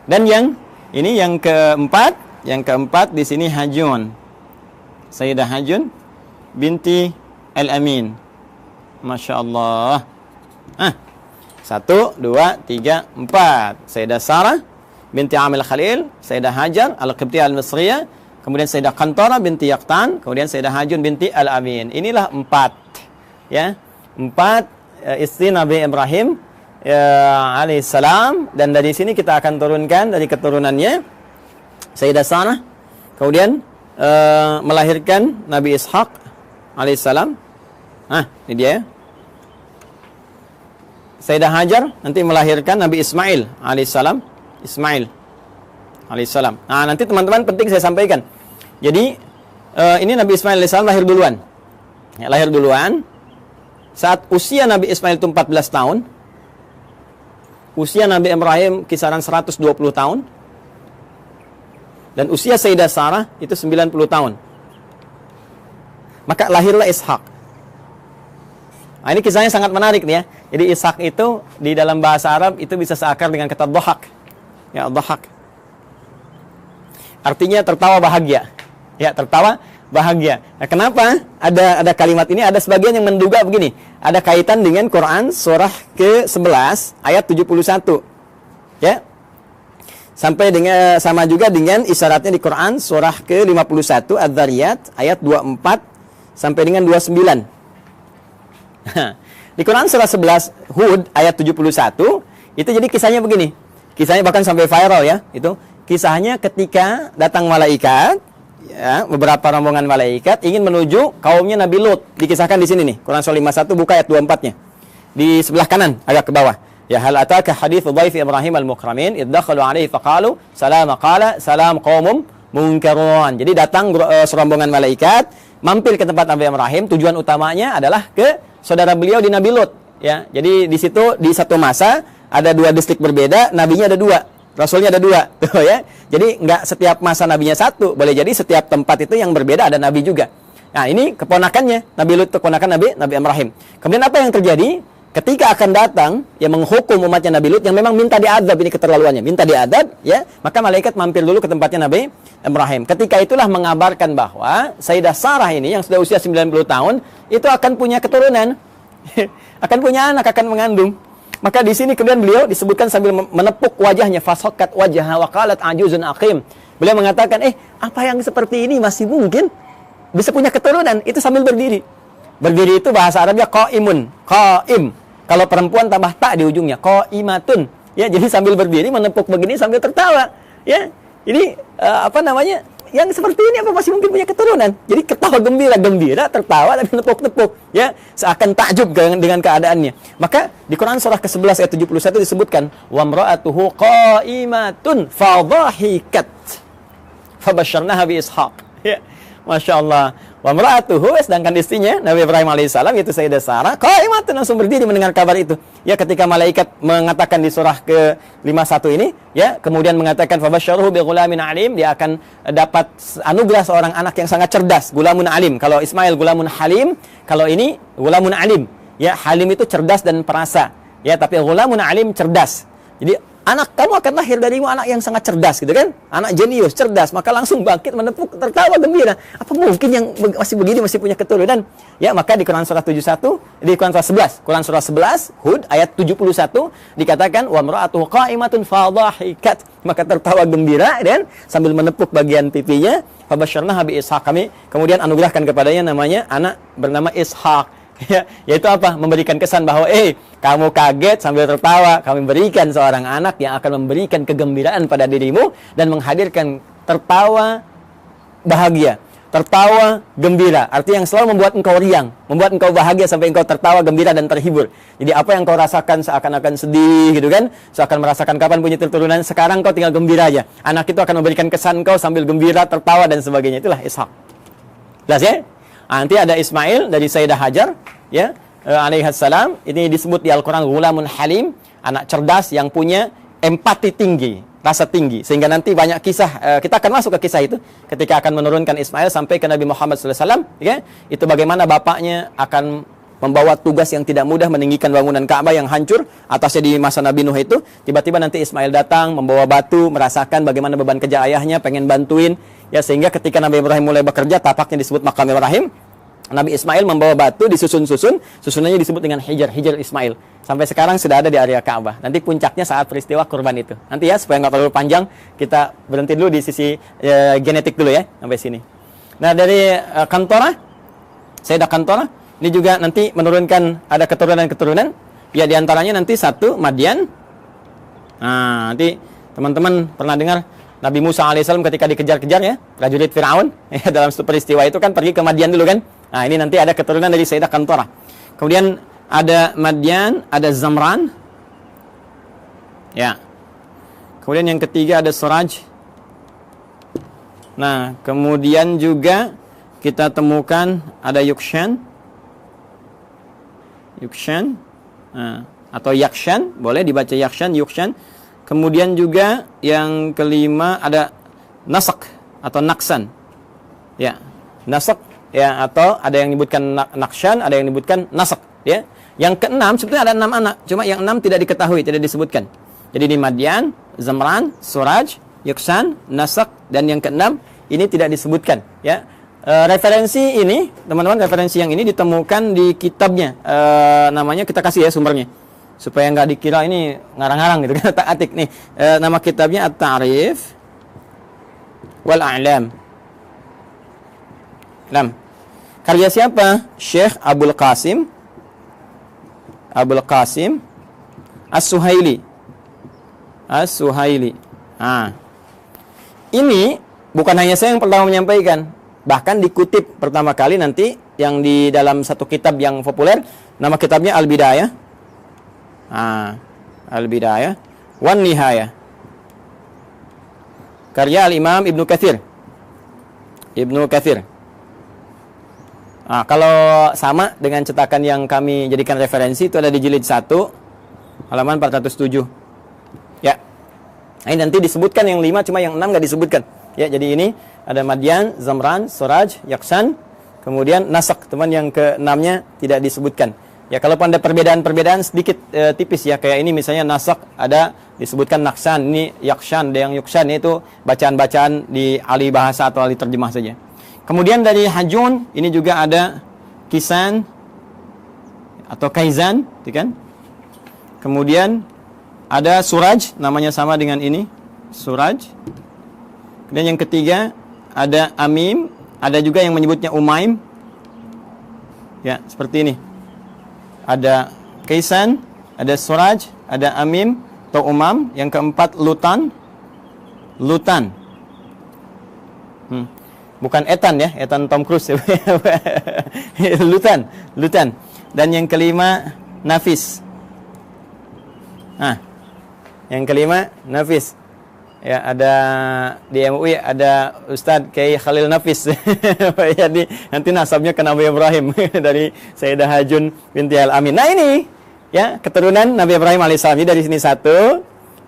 Dan yang keempat di sini Hajun. Sayyidah Hajun binti Al-Amin. Masya Allah. 1, 2, 3, 4. Sayyidah Sarah binti Amil Khalil, Sayyidah Hajar Al-Qibtiyah Al-Misriyah, kemudian Sayyidah Kantorah binti Yaqtan, kemudian Sayyidah Hajun binti Al-Amin. Inilah 4, ya. 4 istri Nabi Ibrahim alaihissalam, dan dari sini kita akan turunkan dari keturunannya Sayyidah Sarah, kemudian melahirkan Nabi Ishaq alaihissalam. Ini dia. Sayyidah Hajar nanti melahirkan Nabi Ismail alaihissalam. Nanti teman-teman penting saya sampaikan. Jadi ini Nabi Ismail alaihissalam lahir duluan. Ya, lahir duluan. Saat usia Nabi Ismail itu 14 tahun. Usia Nabi Ibrahim kisaran 120 tahun. Dan usia Sayyidah Sarah itu 90 tahun. Maka lahirlah Ishak. Ini kisahnya sangat menarik nih ya. Jadi Ishak itu di dalam bahasa Arab itu bisa seakar dengan kata dhahak. Ya, dhahak. Artinya tertawa bahagia. Ya, tertawa bahagia. Nah, kenapa ada kalimat ini? Ada sebagian yang menduga begini. Ada kaitan dengan Quran surah ke-11 ayat 71. Ya. Sampai dengan sama juga dengan isyaratnya di Quran surah ke-51 Adz-Dzariyat ayat 24 sampai dengan 29. Di Quran surah 11 Hud ayat 71 itu jadi kisahnya begini. Kisahnya bahkan sampai viral ya. Itu kisahnya ketika datang malaikat, ya, beberapa rombongan malaikat ingin menuju kaumnya Nabi Lut. Dikisahkan di sini nih. Quran surah 51 buka ayat 24-nya. Di sebelah kanan agak ke bawah. Ya, hal ataka haditsu dhaifi Ibrahim al-mukramin id dakhalu alaihi faqalu salama qala salam qaumum munkarun. Jadi datang serombongan malaikat mampir ke tempat Nabi Ibrahim, tujuan utamanya adalah ke saudara beliau di Nabi Lut, ya. Jadi di situ di satu masa ada 2 distrik berbeda, nabinya ada 2, rasulnya ada 2, tuh ya. Jadi nggak setiap masa nabinya satu, boleh jadi setiap tempat itu yang berbeda ada nabi juga. Nah, ini keponakannya, Nabi Lut keponakan Nabi Ibrahim. Kemudian apa yang terjadi? Ketika akan datang yang menghukum umatnya Nabi Lut yang memang minta diadab, ini keterlaluannya, minta diadab, ya, maka malaikat mampir dulu ke tempatnya Nabi Ibrahim. Ketika itulah mengabarkan bahwa Sayyidah Sarah ini yang sudah usia 90 tahun itu akan punya keturunan, akan punya anak, akan mengandung. Maka di sini kemudian beliau disebutkan sambil menepuk wajahnya, fasaqat wajhaha wa qalat ajuzun aqim. Beliau mengatakan, apa yang seperti ini masih mungkin bisa punya keturunan? Itu sambil berdiri. Berdiri itu bahasa Arabnya qaimun, qaim. Kalau perempuan tambah tak di ujungnya, qaimatun. Ya, jadi sambil berdiri menepuk begini sambil tertawa. Ya. Ini Yang seperti ini apa masih mungkin punya keturunan? Jadi ketawa gembira, tertawa dan menepuk-nepuk, ya, seakan takjub dengan keadaannya. Maka di Quran surah ke-11 ayat 71 disebutkan, wa imra'atuhu qa'imatun fadhahikat fabasyarnaha bi Ishaq. Ya. Masya Allah. Wa imra'atuhu, sedangkan istrinya Nabi Ibrahim alaihissalam yaitu Sayyidah Sarah qa'imatun, langsung berdiri mendengar kabar itu. Ya, ketika malaikat mengatakan di surah ke-51 ini, ya, kemudian mengatakan fabasyyaruhu bi ghulamin alim, dia akan dapat anugerah seorang anak yang sangat cerdas, gulamun alim. Kalau Ismail gulamun halim, kalau ini gulamun alim. Ya, halim itu cerdas dan perasa. Ya, tapi gulamun alim cerdas. Jadi anak kamu akan lahir darimu anak yang sangat cerdas, gitu kan? Anak jenius, cerdas, maka langsung bangkit menepuk, tertawa gembira. Apa mungkin yang masih begini masih punya keturunan? Ya, maka di Quran surah 71, di Quran surah 11, Hud ayat 71 dikatakan wa imra'atuhu qa'imatun fadhahikat, maka tertawa gembira dan sambil menepuk bagian pipinya, fabasyarnaha bi Ishaq, kami kemudian anugerahkan kepadanya namanya anak bernama Ishaq. Ya, yaitu apa? Memberikan kesan bahwa kamu kaget sambil tertawa, kami berikan seorang anak yang akan memberikan kegembiraan pada dirimu dan menghadirkan tertawa bahagia, tertawa gembira. Artinya yang selalu membuat engkau riang, membuat engkau bahagia sampai engkau tertawa gembira dan terhibur. Jadi apa yang kau rasakan seakan-akan sedih, gitu kan? Seakan merasakan kapan punya keturunan, sekarang kau tinggal gembira aja. Anak itu akan memberikan kesan kau sambil gembira, tertawa dan sebagainya. Itulah Ishaq. Jelas ya? Nanti ada Ismail dari Sayyidah Hajar, ya, alaihissalam. Ini disebut di Al-Quran Ghulamun Halim, anak cerdas yang punya empati tinggi, rasa tinggi. Sehingga nanti banyak kisah, kita akan masuk ke kisah itu ketika akan menurunkan Ismail sampai ke Nabi Muhammad SAW, ya. Itu bagaimana bapaknya akan membawa tugas yang tidak mudah meninggikan bangunan Ka'bah yang hancur atasnya di masa Nabi Nuh itu. Tiba-tiba nanti Ismail datang membawa batu, merasakan bagaimana beban kerja ayahnya, pengen bantuin, ya, sehingga ketika Nabi Ibrahim mulai bekerja, tapaknya disebut Maqam Ibrahim. Nabi Ismail membawa batu disusun-susun, susunannya disebut dengan Hijr Ismail. Sampai sekarang sudah ada di area Ka'bah. Nanti puncaknya saat peristiwa kurban itu. Nanti ya, supaya nggak terlalu panjang, kita berhenti dulu di sisi genetik dulu ya, sampai sini. Nah, dari Kantorah, Sayyidah Kantorah, ini juga nanti menurunkan ada keturunan-keturunan. Ya, diantaranya nanti satu Madian. Nah, nanti teman-teman pernah dengar Nabi Musa alaihissalam ketika dikejar-kejar ya, prajurit Fir'aun, ya, dalam peristiwa itu kan pergi ke Madian dulu kan. Nah, ini nanti ada keturunan dari Sayyidah Kantorah. Kemudian ada Madian, ada Zamran. Ya. Kemudian yang ketiga ada Suraj. Nah, kemudian juga kita temukan ada Yukshan. Atau Yakshan, boleh dibaca Yakshan, Yukshan. Kemudian juga yang kelima ada Nasak atau Naksan. Ya, Nasak ya, atau ada yang menyebutkan Nakshan, ada yang menyebutkan Nasak, ya. Yang keenam sebetulnya ada 6 anak, cuma yang 6 tidak diketahui, tidak disebutkan. Jadi di Madian, Zamran, Suraj, Yukshan, Nasak, dan yang keenam ini tidak disebutkan, ya. Referensi ini, teman-teman, referensi yang ini ditemukan di kitabnya. Namanya kita kasih ya sumbernya, supaya nggak dikira ini ngarang-ngarang gitu kan, tak atik nih. Nama kitabnya At-Ta'rif wal A'lam. Karya siapa? Syekh Abul Qasim As-Suhaili. Ini bukan hanya saya yang pertama menyampaikan, bahkan dikutip pertama kali nanti yang di dalam satu kitab yang populer, nama kitabnya Al-Bidayah. Al-Bidayah wan Nihayah. Karya Al-Imam Ibnu Katsir. Kalau sama dengan cetakan yang kami jadikan referensi itu ada di jilid 1 halaman 407. Ya. Ini nanti disebutkan yang 5, cuma yang 6 nggak disebutkan. Ya, jadi ini ada Madian, Zamran, Suraj, Yaksan, kemudian Nasak, teman yang ke-6-nya tidak disebutkan. Ya, kalau ada perbedaan-perbedaan sedikit tipis ya, kayak ini misalnya Nasak ada disebutkan Naksan, ini Yakshan, ada yang Yuksan, itu bacaan-bacaan di ahli bahasa atau ahli terjemah saja. Kemudian dari Hajun ini juga ada Kisan atau Kaizan, gitu kan? Kemudian ada Suraj, namanya sama dengan ini, Suraj. Dan yang ketiga ada Amim, ada juga yang menyebutnya Umaim. Ya, seperti ini. Ada Kaisan, ada Suraj, ada Amim atau Umam. Yang keempat Lutan. Bukan Ethan ya, Ethan Tom Cruise. Lutan. Dan yang kelima Nafis. Yang kelima Nafis. Ya, ada di MUI ada Ustadz Kiai Khalil Nafis. Jadi nanti nasabnya ke Nabi Ibrahim dari Sayyidah Hajun binti Al-Amin. Nah ini ya keturunan Nabi Ibrahim alaihissalam. Dari sini 1,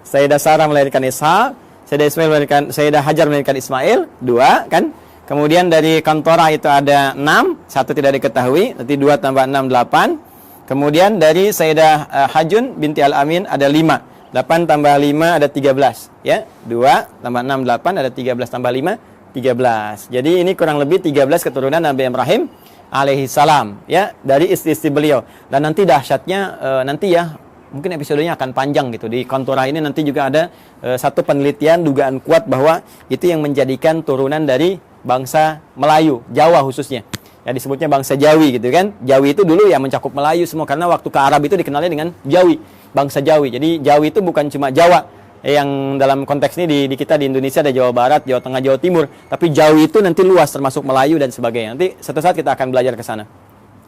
Sayyidah Sarah melahirkan Ishak, Sayyidah Hajar melahirkan Ismail, 2 kan. Kemudian dari Kantorah itu ada 6, 1 tidak diketahui, nanti 2 tambah 6 8. Kemudian dari Sayyidah Hajun binti Al-Amin ada 5. 8 tambah 5 ada 13 ya. 2 tambah 6 8, ada 13 tambah 5 13. Jadi ini kurang lebih 13 keturunan Nabi Ibrahim alaihi salam ya, dari istri-istri beliau. Dan nanti dahsyatnya nanti ya, mungkin episodenya akan panjang gitu. Di Kantorah ini nanti juga ada satu penelitian dugaan kuat bahwa itu yang menjadikan turunan dari bangsa Melayu, Jawa khususnya. Ya disebutnya bangsa Jawi gitu kan. Jawi itu dulu ya mencakup Melayu semua, karena waktu ke Arab itu dikenalnya dengan Jawi, bangsa Jawi. Jadi Jawi itu bukan cuma Jawa yang dalam konteks ini di kita di Indonesia ada Jawa Barat, Jawa Tengah, Jawa Timur, tapi Jawi itu nanti luas termasuk Melayu dan sebagainya. Nanti suatu saat kita akan belajar ke sana.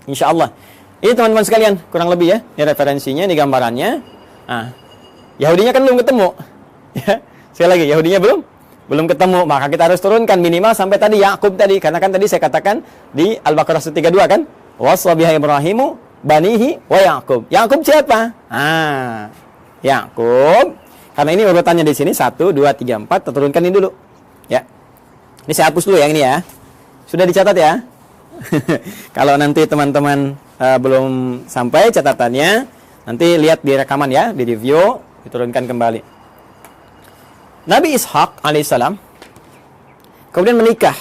Insyaallah. Ini teman-teman sekalian, kurang lebih ya. Ini referensinya, ini gambarannya. Yahudinya kan belum ketemu. Ya, sekali lagi Yahudinya belum belum ketemu, maka kita harus turunkan minimal sampai tadi Yakub tadi, karena kan tadi saya katakan di Al-Baqarah 132 kan, wassa biha Ibrahimu banihi wa Yakub. Yakub siapa? Yakub. Karena ini urutannya di sini 1 2 3 4, kita turunkan ini dulu. Ya. Ini saya hapus dulu yang ini ya. Sudah dicatat ya? Kalau nanti teman-teman belum sampai catatannya, nanti lihat di rekaman ya, di review, diturunkan kembali. Nabi Ishak alaihissalam kemudian menikah,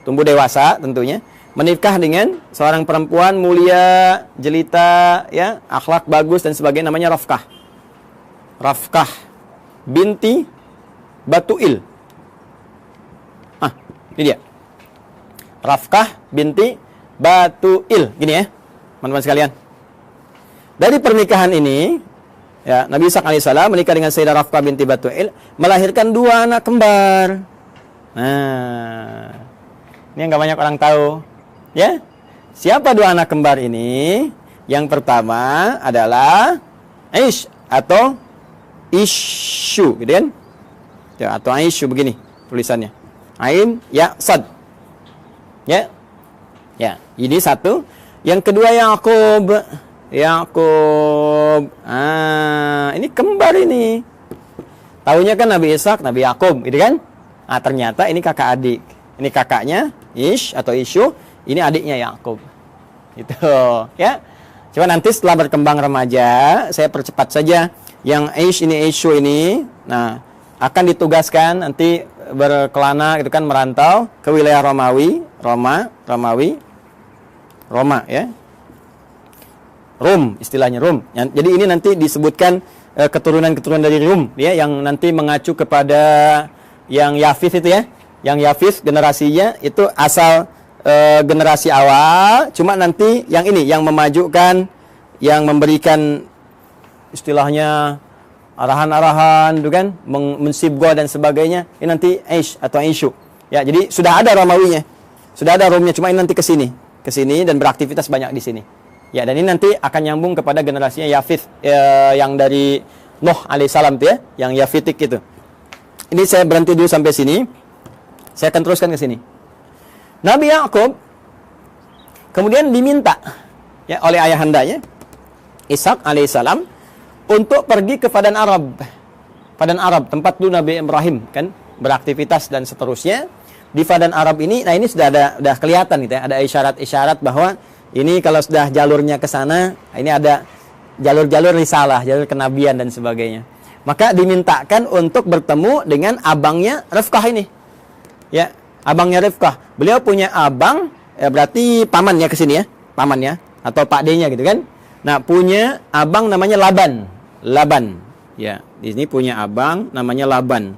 tumbuh dewasa tentunya, menikah dengan seorang perempuan mulia, jelita, ya, akhlak bagus dan sebagainya, namanya Rafkah. Rafkah binti Batuil. Ini dia. Rafkah binti Batuil. Gini ya, teman-teman sekalian. Dari pernikahan ini, ya, Nabi Ishak alaihissalam menikah dengan Sayyidah Rafkah binti Batuil, melahirkan 2 anak kembar. Nah, ini yang gak banyak orang tahu. Ya, siapa 2 anak kembar ini? Yang pertama adalah Aish atau Ishu, gitu kan? Ya, atau Aishu begini tulisannya. Ain, ya, sad. Ya. Ya, ini satu. Yang kedua Yakub. Yakub. Ini kembar ini. Tahunya kan Nabi Ishak, Nabi Yakub, gitu kan? Ternyata ini kakak adik. Ini kakaknya Ish atau Ishu, ini adiknya Yakub. Gitu, ya. Coba nanti setelah berkembang remaja, saya percepat saja. Yang Ish ini, Ishu ini, nah, akan ditugaskan nanti berkelana gitu kan, merantau ke wilayah Romawi, Roma ya. Rum istilahnya Rum. Jadi ini nanti disebutkan keturunan-keturunan dari Rum ya, yang nanti mengacu kepada yang Yafis itu ya. Yang Yafis generasinya itu asal generasi awal, cuma nanti yang ini yang memajukan, yang memberikan istilahnya arahan-arahan itu kan, mensibgo dan sebagainya, ini nanti Aish atau Aishu. Ya, jadi sudah ada Romawinya. Sudah ada Romnya, cuma ini nanti ke sini dan beraktivitas banyak di sini. Ya, dan ini nanti akan nyambung kepada generasinya Yafith yang dari Nuh alaihissalam tuh ya, yang Yafitik itu. Ini saya berhenti dulu sampai sini. Saya akan teruskan ke sini. Nabi Yakub kemudian diminta ya oleh ayahandanya Ishak alaihissalam untuk pergi ke Padan Arab. Padan Arab, tempat dulu Nabi Ibrahim kan beraktivitas dan seterusnya. Di Padan Arab ini, nah ini sudah kelihatan gitu ya, ada isyarat-isyarat bahwa ini kalau sudah jalurnya ke sana, ini ada jalur-jalur risalah, jalur kenabian dan sebagainya. Maka dimintakan untuk bertemu dengan abangnya Rifkah ini. Ya, abangnya Rifkah. Beliau punya abang, ya berarti pamannya ke sini ya, pamannya atau Pak D-nya gitu kan. Nah, punya abang namanya Laban. Ya, di sini punya abang namanya Laban.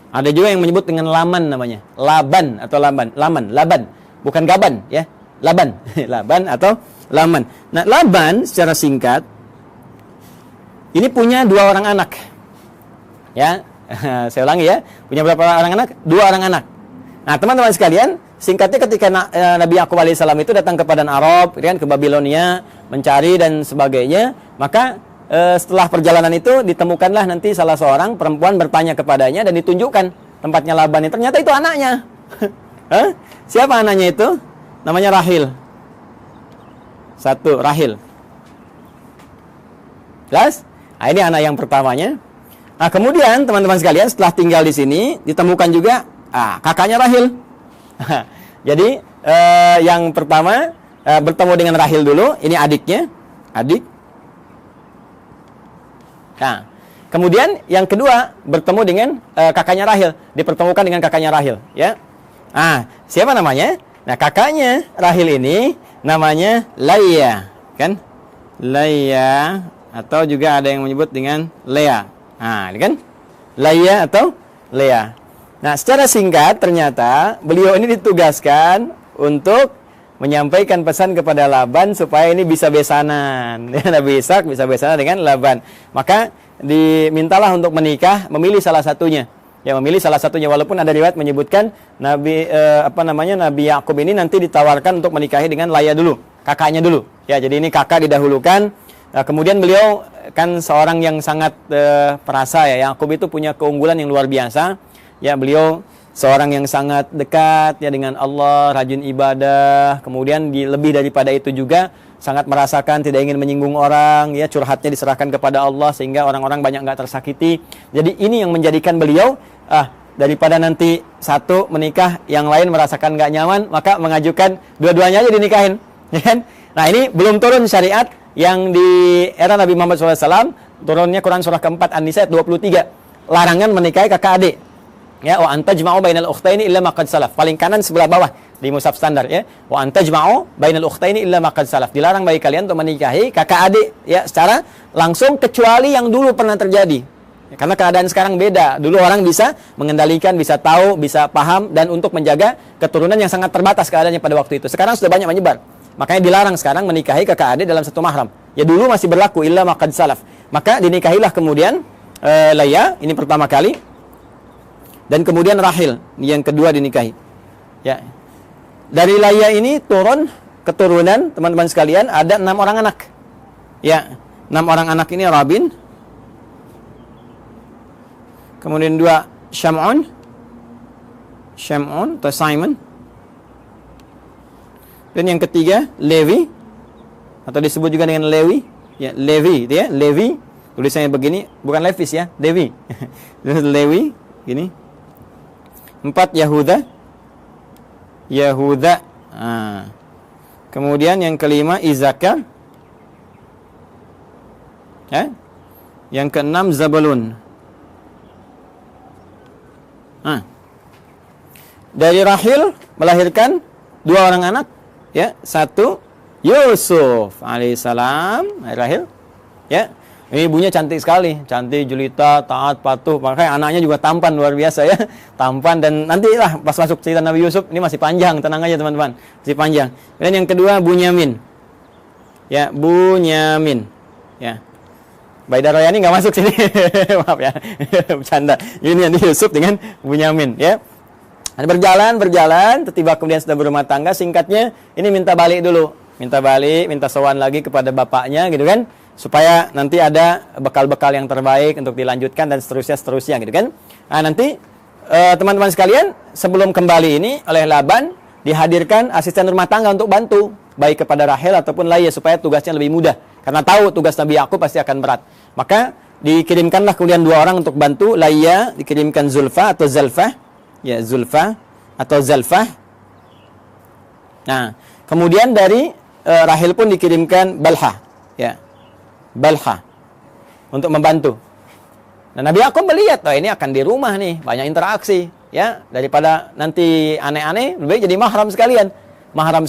Ada juga yang menyebut dengan Laman namanya. Laban atau Laban. Bukan Gaban ya. Laban. Laban atau Laman. Nah, Laban secara singkat ini punya 2 orang anak. Ya. Saya ulangi ya. Punya berapa orang anak? 2 orang anak. Nah, teman-teman sekalian, singkatnya ketika Nabi Yakub alaihissalam itu datang ke Padan Arab, kan, ke Babilonia, mencari dan sebagainya, maka setelah perjalanan itu ditemukanlah nanti salah seorang perempuan bertanya kepadanya dan ditunjukkan tempatnya Laban ini. Ternyata itu anaknya. Siapa anaknya itu? Namanya Rahil. 1, Rahil. Jelas? Nah, ini anak yang pertamanya. Nah, kemudian teman-teman sekalian setelah tinggal di sini ditemukan juga kakaknya Rahil. Jadi yang pertama bertemu dengan Rahil dulu. Ini adiknya, adik. Nah, kemudian yang kedua bertemu dengan kakaknya Rahil, dipertemukan dengan kakaknya Rahil, ya. Siapa namanya? Nah, kakaknya Rahil ini namanya Laia, kan? Laia atau juga ada yang menyebut dengan Lea. Ini kan? Laia atau Lea. Nah, secara singkat ternyata beliau ini ditugaskan untuk menyampaikan pesan kepada Laban supaya ini bisa besanan. Nabi Ishak bisa besanan dengan Laban. Maka dimintalah untuk menikah, memilih salah satunya. Ya, memilih salah satunya, walaupun ada riwayat menyebutkan Nabi Nabi Yakub ini nanti ditawarkan untuk menikahi dengan Laya dulu, kakaknya dulu. Ya, jadi ini kakak didahulukan. Nah, kemudian beliau kan seorang yang sangat perasa ya. Yakub itu punya keunggulan yang luar biasa. Ya, beliau seorang yang sangat dekat ya dengan Allah, rajin ibadah. Kemudian lebih daripada itu juga sangat merasakan tidak ingin menyinggung orang, ya, curhatnya diserahkan kepada Allah sehingga orang-orang banyak nggak tersakiti. Jadi ini yang menjadikan beliau daripada nanti satu menikah, yang lain merasakan nggak nyaman, maka mengajukan dua-duanya aja dinikahin. Ya kan? Nah, ini belum turun syariat yang di era Nabi Muhammad SAW, turunnya Quran surah keempat An-Nisa ayat 23. Larangan menikahi kakak adik. Ya, wa antajma'u bainal ukhtaini illa ma qad salaf. Paling kanan sebelah bawah di mushaf standar, ya. Wa antajma'u bainal ukhtaini illa ma qad salaf. Dilarang bagi kalian untuk menikahi kakak adik ya secara langsung kecuali yang dulu pernah terjadi. Ya, karena keadaan sekarang beda. Dulu orang bisa mengendalikan, bisa tahu, bisa paham, dan untuk menjaga keturunan yang sangat terbatas keadaannya pada waktu itu. Sekarang sudah banyak menyebar. Makanya dilarang sekarang menikahi kakak adik dalam satu mahram. Ya, dulu masih berlaku illa ma qad salaf. Maka dinikahilah kemudian Layya, ini pertama kali. Dan kemudian Rahil, yang kedua dinikahi. Ya. Dari Layya ini turun keturunan, teman-teman sekalian, ada 6 orang anak. Ya, 6 orang anak ini Rabin. Kemudian 2 Syam'un atau Simon. Dan yang ketiga Levi, atau disebut juga dengan Lewi. Ya, Levi, ya, Levi. Tulisannya begini, bukan Levis ya, Levi. Lewi, gini. 4 Yahuda. Kemudian yang kelima Izakar. Ya. Yang keenam Zabulun. Dari Rahil melahirkan 2 orang anak, ya. 1 Yusuf alaihissalam, Rahil. Ya. Ini ibunya cantik sekali, cantik, jelita, taat, patuh. Makanya anaknya juga tampan, luar biasa ya. Tampan, dan nantilah pas masuk cerita Nabi Yusuf, ini masih panjang, tenang aja teman-teman. Masih panjang. Dan yang kedua Bunyamin. Ya, Bunyamin. Ya. Baida Royani nggak masuk sini. Maaf ya. Bercanda. Ini Yusuf dengan Bunyamin, ya. Berjalan, tiba kemudian sudah berumah tangga. Singkatnya, ini minta balik dulu. Minta sowan lagi kepada bapaknya gitu kan. Supaya nanti ada bekal-bekal yang terbaik untuk dilanjutkan dan seterusnya gitu kan. Nah, nanti teman-teman sekalian, sebelum kembali ini oleh Laban dihadirkan asisten rumah tangga untuk bantu baik kepada Rahel ataupun Layya supaya tugasnya lebih mudah. Karena tahu tugas Nabi Yakub pasti akan berat. Maka dikirimkanlah kemudian 2 orang untuk bantu. Layya dikirimkan Zulfa atau Zalfah. Ya, Zulfa atau Zalfah. Nah, kemudian dari Rahel pun dikirimkan Balha. Ya. Balha untuk membantu. Dan Nabi Yakub melihat, ini akan di rumah nih, banyak interaksi, ya, daripada nanti aneh-aneh, lebih baik jadi mahram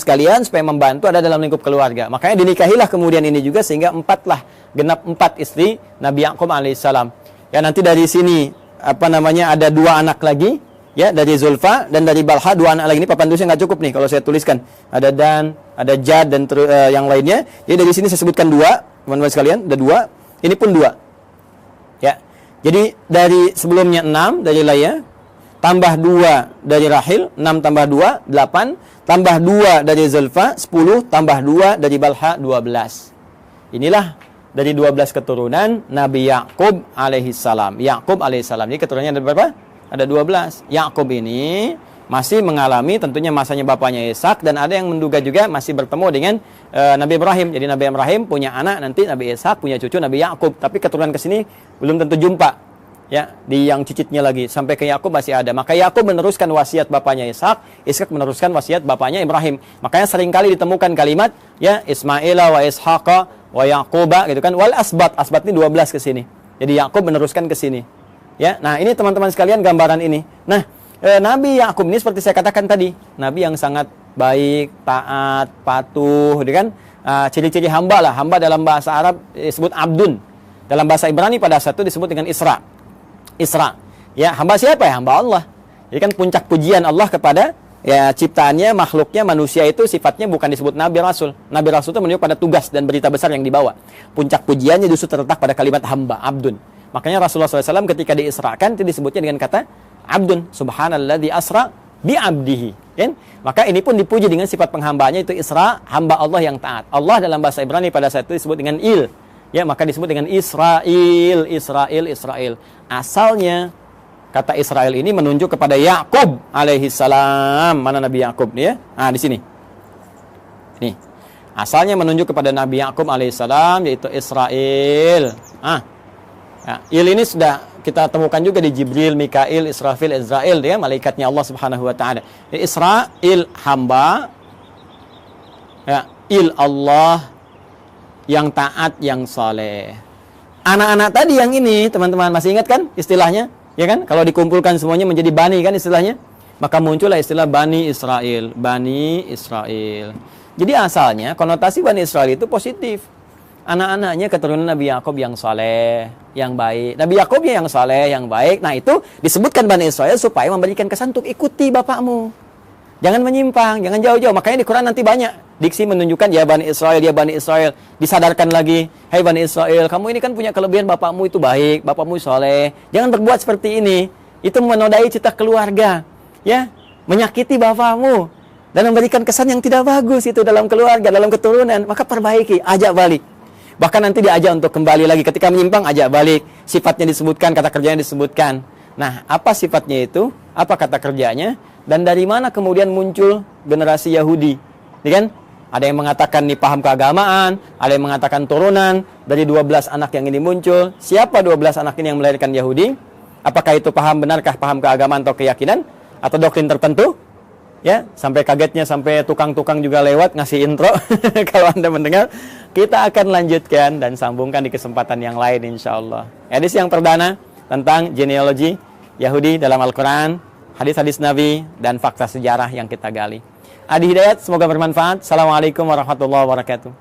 sekalian supaya membantu ada dalam lingkup keluarga. Makanya dinikahilah kemudian ini juga sehingga 4 istri Nabi Yakub alaihissalam. Ya, nanti dari sini ada 2 anak lagi, ya, dari Zulfa dan dari Balha 2 anak lagi. Ini papan tulisnya nggak cukup nih kalau saya tuliskan. Ada Dan, ada Jad dan yang lainnya. Jadi dari sini saya sebutkan 2. Teman-teman sekalian, ada 2. Ini pun 2. Ya. Jadi dari sebelumnya 6 dari Layya, tambah 2 dari Rahil, 6 tambah 2, 8, tambah 2 dari Zulfa, 10, tambah 2 dari Balha, 12. Inilah dari 12 keturunan Nabi Yakub alaihissalam. Yakub alaihissalam ini keturunannya ada berapa? Ada 12. Yakub ini masih mengalami tentunya masanya bapaknya Ishak, dan ada yang menduga juga masih bertemu dengan Nabi Ibrahim. Jadi Nabi Ibrahim punya anak, nanti Nabi Ishak punya cucu Nabi Yakub. Tapi keturunan ke sini belum tentu jumpa. Ya, di yang cicitnya lagi sampai ke Yakub masih ada. Maka Yakub meneruskan wasiat bapaknya Ishak, Ishak meneruskan wasiat bapaknya Ibrahim. Makanya seringkali ditemukan kalimat ya Ismaila wa Ishaqa wa Yaquba gitu kan, wal asbat. Asbat ini 12 ke sini. Jadi Yakub meneruskan ke sini. Ya, nah ini teman-teman sekalian gambaran ini. Nah, Nabi Yakub ini seperti saya katakan tadi, nabi yang sangat baik, taat, patuh, gitu kan? Ciri-ciri hamba lah. Hamba dalam bahasa Arab disebut abdun. Dalam bahasa Ibrani pada saat itu disebut dengan Isra. Ya, hamba siapa ya? Hamba Allah. Jadi kan puncak pujian Allah kepada ya ciptaannya, makhluknya, manusia itu sifatnya bukan disebut Nabi Rasul. Nabi Rasul itu menunjuk pada tugas dan berita besar yang dibawa. Puncak pujiannya justru terletak pada kalimat hamba, abdun. Makanya Rasulullah SAW ketika diisrakan itu disebutnya dengan kata abdun, subhanalladzi asra bi abdihi, kan? Maka ini pun dipuji dengan sifat penghambaannya itu Isra, hamba Allah yang taat. Allah dalam bahasa Ibrani pada saat itu disebut dengan Il. Ya, maka disebut dengan Israel. Asalnya Kata Israel ini menunjuk kepada Yakub alaihi salam. Mana Nabi Yakub nih ya? Nah, di sini. Nih. Asalnya menunjuk kepada Nabi Yakub alaihi salam, yaitu Israel. Ya, il ini sudah kita temukan juga di Jibril, Mikail, Israfil, Israel, ya, malaikatnya Allah Subhanahu wa taala. Israel hamba, ya, il Allah yang taat, yang saleh. Anak-anak tadi yang ini, teman-teman masih ingat kan istilahnya? Ya kan? Kalau dikumpulkan semuanya menjadi bani kan istilahnya? Maka muncullah istilah Bani Israel. Bani Israel. Jadi asalnya konotasi Bani Israel itu positif. Anak-anaknya keturunan Nabi Yakub yang saleh, yang baik. Nabi Yakubnya yang saleh, yang baik. Nah, itu disebutkan Bani Israel supaya memberikan kesan untuk ikuti bapakmu. Jangan menyimpang, jangan jauh-jauh. Makanya di Quran nanti banyak diksi menunjukkan ya Bani Israel, ya Bani Israel. Disadarkan lagi, hai Bani Israel, kamu ini kan punya kelebihan, bapakmu itu baik, bapakmu saleh. Jangan berbuat seperti ini. Itu menodai cita keluarga, ya, menyakiti bapakmu dan memberikan kesan yang tidak bagus itu dalam keluarga, dalam keturunan. Maka perbaiki, ajak balik. Bahkan nanti diajak untuk kembali lagi. Ketika menyimpang, ajak balik. Sifatnya disebutkan, kata kerjanya disebutkan. Nah, apa sifatnya itu? Apa kata kerjanya? Dan dari mana kemudian muncul generasi Yahudi? Ya kan? Ada yang mengatakan nih paham keagamaan, ada yang mengatakan turunan dari 12 anak yang ini muncul. Siapa 12 anak ini yang melahirkan Yahudi? Apakah itu paham, benarkah paham keagamaan atau keyakinan? Atau doktrin tertentu? Ya, sampai kagetnya sampai tukang-tukang juga lewat ngasih intro. Kalau Anda mendengar, kita akan lanjutkan dan sambungkan di kesempatan yang lain insyaallah. Edisi yang perdana tentang genealogi Yahudi dalam Al-Quran, hadis-hadis Nabi, dan fakta sejarah yang kita gali. Adi Hidayat, semoga bermanfaat. Assalamualaikum warahmatullahi wabarakatuh.